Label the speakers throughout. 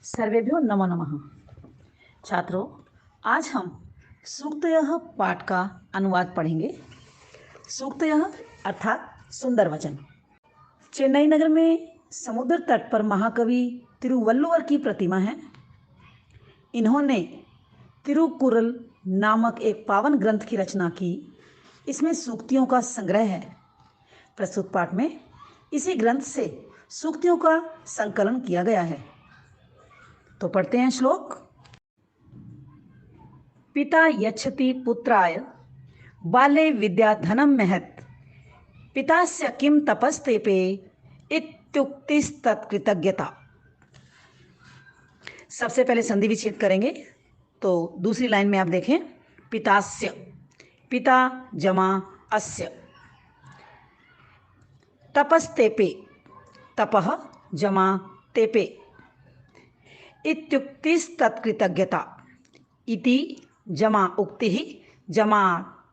Speaker 1: सर्वेभ्यो नमो नमः। छात्रों, आज हम सूक्तयः पाठ का अनुवाद पढ़ेंगे। सूक्तयः अर्थात सुंदर वचन। चेन्नई नगर में समुद्र तट पर महाकवि तिरुवल्लुवर की प्रतिमा है। इन्होंने तिरुकुरल नामक एक पावन ग्रंथ की रचना की। इसमें सूक्तियों का संग्रह है। प्रस्तुत पाठ में इसी ग्रंथ से सूक्तियों का संकलन किया गया है। तो पढ़ते हैं श्लोक। पिता यच्छति पुत्राय बाले विद्या धनम महत् पितास्य किम तपस्तेपे इत्युक्तिस्तत्कृतज्ञता। सबसे पहले संधि विच्छेद करेंगे। तो दूसरी लाइन में आप देखें, पितास्य, पिता जमा अस्य, तपस्तेपे, तपः जमा तेपे, इत्युक्तिस्तत्कृतज्ञता, इति जमा उक्ति जमा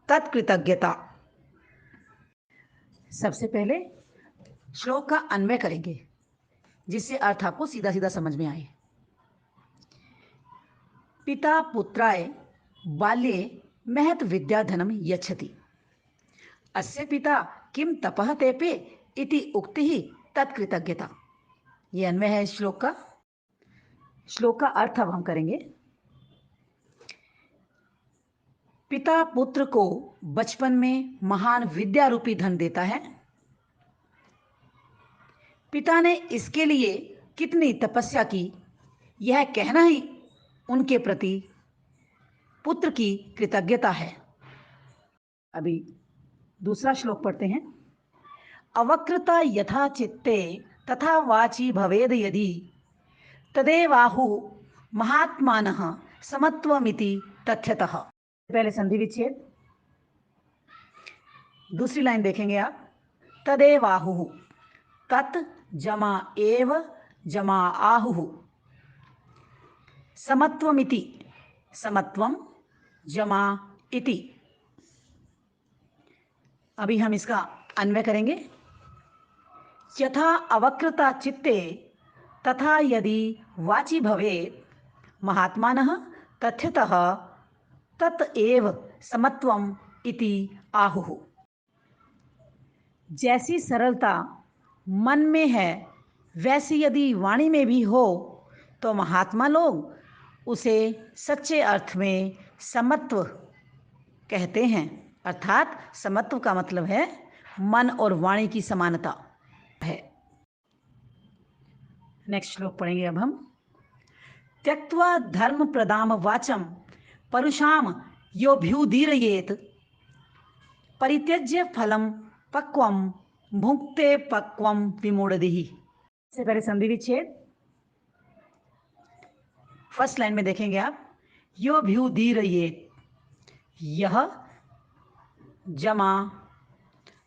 Speaker 1: तत्कृतज्ञता। सबसे पहले श्लोक का अन्वय करेंगे, जिससे अर्थ आपको सीधा सीधा समझ में आए। पिता पुत्राय बाल्ये महत् विद्याधनम यच्छति अस्य पिता किम तपः तेपे इति उक्ति तत्कृतज्ञता। ये अन्वय है इस श्लोक का। श्लोक का अर्थ अब हम करेंगे। पिता पुत्र को बचपन में महान विद्या रूपी धन देता है। पिता ने इसके लिए कितनी तपस्या की, यह कहना ही उनके प्रति पुत्र की कृतज्ञता है। अभी दूसरा श्लोक पढ़ते हैं। अवक्रता यथा चित्ते तथा वाची भवेद यदि तदेवाहु महात्मानः समत्वमिति तथ्यतः। पहले संधि विच्छेद, दूसरी लाइन देखेंगे आप। तदेवाहु, तत् जमा एव जमा आहु, समत्वमिति, समत्वम जमा इति। अभी हम इसका अन्वय करेंगे। यथा अवक्रता चित्ते तथा यदि वाची भवेत् महात्मानः तथ्यतः तत एव समत्वम इति आहुः। जैसी सरलता मन में है, वैसी यदि वाणी में भी हो तो महात्मा लोग उसे सच्चे अर्थ में समत्व कहते हैं। अर्थात समत्व का मतलब है मन और वाणी की समानता है। नेक्स्ट श्लोक पढ़ेंगे अब हम। त्यक्त्वा धर्म प्रदाम वाचम परुषाम योऽभ्युदीरयेत् परित्यज्य फलम पक्वम भुक्ते पक्वम विमूढ़धिः। से पहले संधि विच्छेद, फर्स्ट लाइन में देखेंगे आप। योऽभ्युदीरयेत्, यह जमा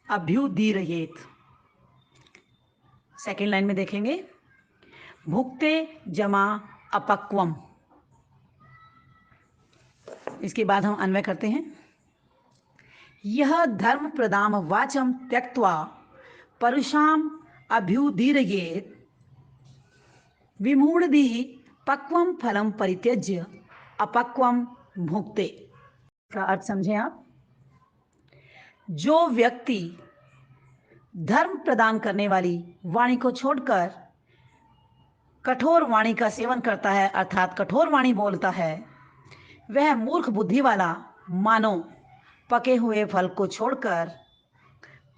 Speaker 1: अभ्युदीरयेत्। सेकेंड लाइन में देखेंगे, भुक्ते जमा अपक्वम। इसके बाद हम अन्वय करते हैं। यह धर्म प्रदाम वाचम त्यक्त्वा परुषाम अभ्युदीरयेत् विमूढ़धिः पक्वम फलम परित्यज्य अपक्वम भुक्ते। का अर्थ समझें आप। जो व्यक्ति धर्म प्रदान करने वाली वाणी को छोड़कर कठोर वाणी का सेवन करता है, अर्थात कठोर वाणी बोलता है, वह मूर्ख बुद्धि वाला मानो पके हुए फल को छोड़कर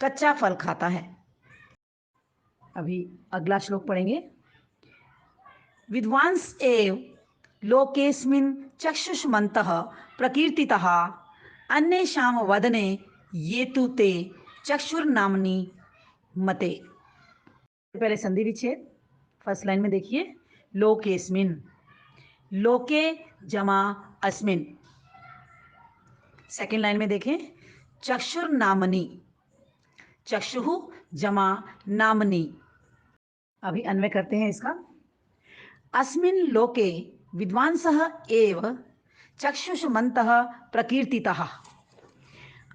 Speaker 1: कच्चा फल खाता है। अभी अगला श्लोक पढ़ेंगे। विद्वांस एव लोकेस्मिन् चक्षुष्मन्तः प्रकीर्तितः अन्येषां वदने ये तु ते चक्षुर्नाम्नि मते। पहले संधि विच्छेद, फर्स्ट लाइन में देखिए। लोकेस्मिन्, लोके जमा अस्मिन्। सेकेंड लाइन में देखें, चक्षुर्नामनि, चक्षुः जमा नामनि। अभी अन्वय करते हैं इसका। अस्मिन् लोके विद्वांसः एव चक्षुष्मन्तः प्रकीर्तितः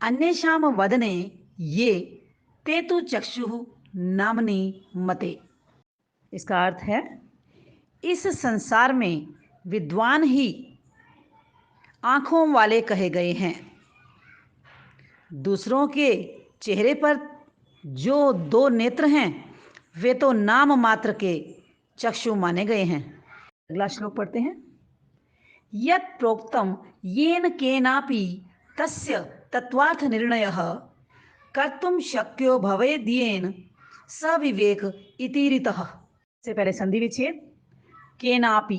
Speaker 1: अन्येषां वदने ये ते तु चक्षुः नामनि मते। इसका अर्थ है, इस संसार में विद्वान ही आँखों वाले कहे गए हैं। दूसरों के चेहरे पर जो दो नेत्र हैं वे तो नाम मात्र के चक्षु माने गए हैं। अगला श्लोक पढ़ते हैं। यत् प्रोक्तम येन केनापि तस्य तत्वार्थ निर्णयः कर्तुम शक्यो भवेद्येन स विवेक इति रीतः। से पहले संधि विच्छेद। केनापि,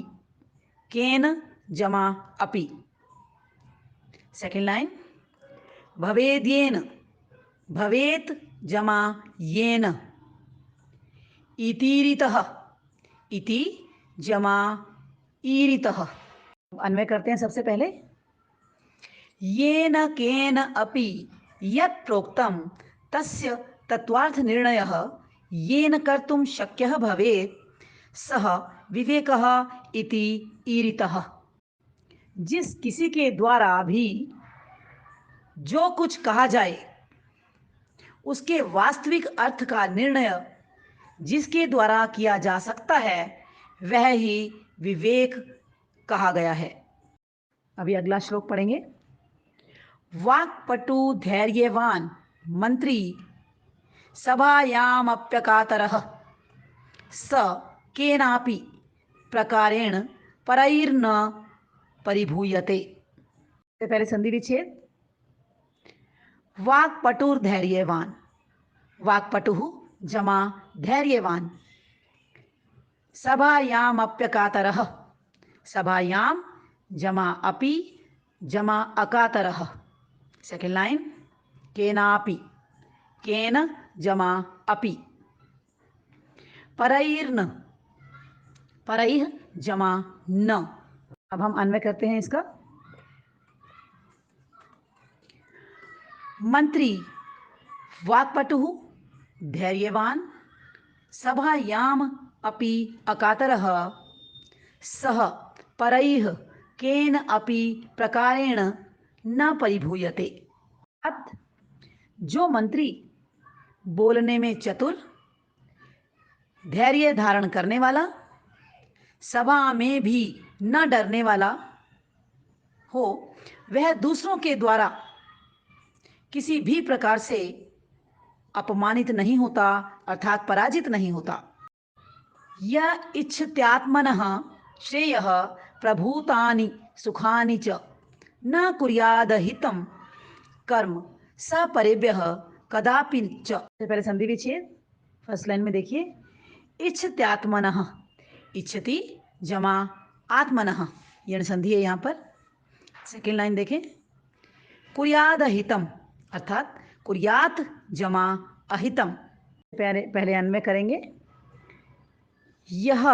Speaker 1: केन जमा अपि। सेकेंड लाइन, भवेद्येन, भवेत जमा येन, इति रीतः, इति जमा ईरितः। अन्वय करते हैं सबसे पहले। येन केन अपि यत् प्रोक्तं तस्य तत्वार्थ निर्णयः येन कर्तुं शक्यः भवेत् सः विवेकः इति ईरितः। जिस किसी के द्वारा भी जो कुछ कहा जाए उसके वास्तविक अर्थ का निर्णय जिसके द्वारा किया जा सकता है वह ही विवेक कहा गया है। अभी अगला श्लोक पढ़ेंगे। वाक्पटु धैर्यवान मंत्री सभायामप्यकातरः स केनापि प्रकारेण परैर्न परिभूयते। पहले संधि विच्छेद। वाक्पटुर्धैर्यवान, वाक्पटुः जमा धैर्यवान, सभायामप्यकातरः, सभायां जमा अपि जमा अकातरः। सेकेंड लाइन, केनापि, केन जमा अपि, परैर्न, परैः जमा न। अब हम अन्वय करते हैं इसका। मंत्री वाक्पटुः धैर्यवान सभायाम अपि अकातरः सः परैः केन अपि प्रकारेण न परिभूयते। जो मंत्री बोलने में चतुर, धैर्य धारण करने वाला, सभा में भी न डरने वाला हो, वह दूसरों के द्वारा किसी भी प्रकार से अपमानित नहीं होता अर्थात पराजित नहीं होता। यह इच्छत्यात्मनः श्रेयः प्रभूतानि सुखानि च न कुर्याद हितं कर्म सपरेभ्यः कदापि च। पहले संधि विच्छेद। फर्स्ट लाइन में देखिए, इच्छत्यात्मनः, इच्छति जमा आत्मनः, यण संधि है यहाँ पर। सेकेंड लाइन देखें, कुर्याद हितम अर्थात कुर्यात जमा अहितम। पहले अन्वय करेंगे। यह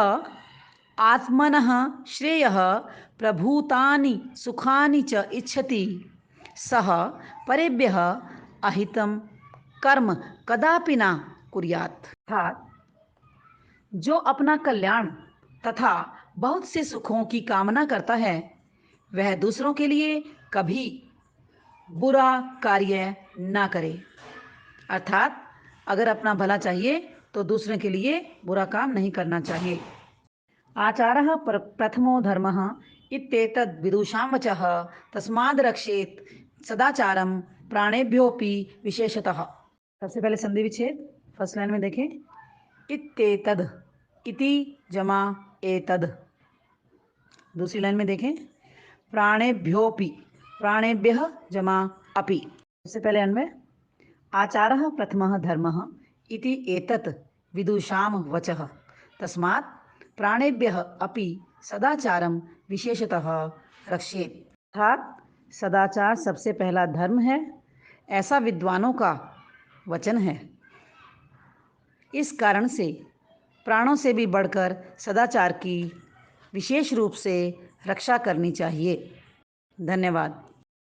Speaker 1: आत्मनः श्रेयः प्रभूतानि सुखानि च इच्छति सः परेभ्यः अहितं कर्म कदापि न कुर्यात्। अर्थात जो अपना कल्याण तथा बहुत से सुखों की कामना करता है वह दूसरों के लिए कभी बुरा कार्य ना करे। अर्थात अगर अपना भला चाहिए तो दूसरे के लिए बुरा काम नहीं करना चाहिए। आचारः प्रथमो धर्मः इत्येतद् विदुषां वचः तस्माद् रक्षेत् सदाचारं प्राणेभ्योऽपि विशेषतः। सबसे पहले संधि विच्छेद। फर्स्ट लाइन में देखें, इत्येतद्, इति जमा एतद्। दूसरी लाइन में देखें, प्राणेभ्योऽपि, प्राणेभ्यः जमा अपि। सबसे पहले अन्वय, आचारः प्रथमः धर्मः इति एतत् विदुषां वचः तस्मात् प्राणेभ्यः अपि सदाचारं विशेषतः रक्षेत्। अर्थात सदाचार सबसे पहला धर्म है, ऐसा विद्वानों का वचन है। इस कारण से प्राणों से भी बढ़कर सदाचार की विशेष रूप से रक्षा करनी चाहिए। धन्यवाद।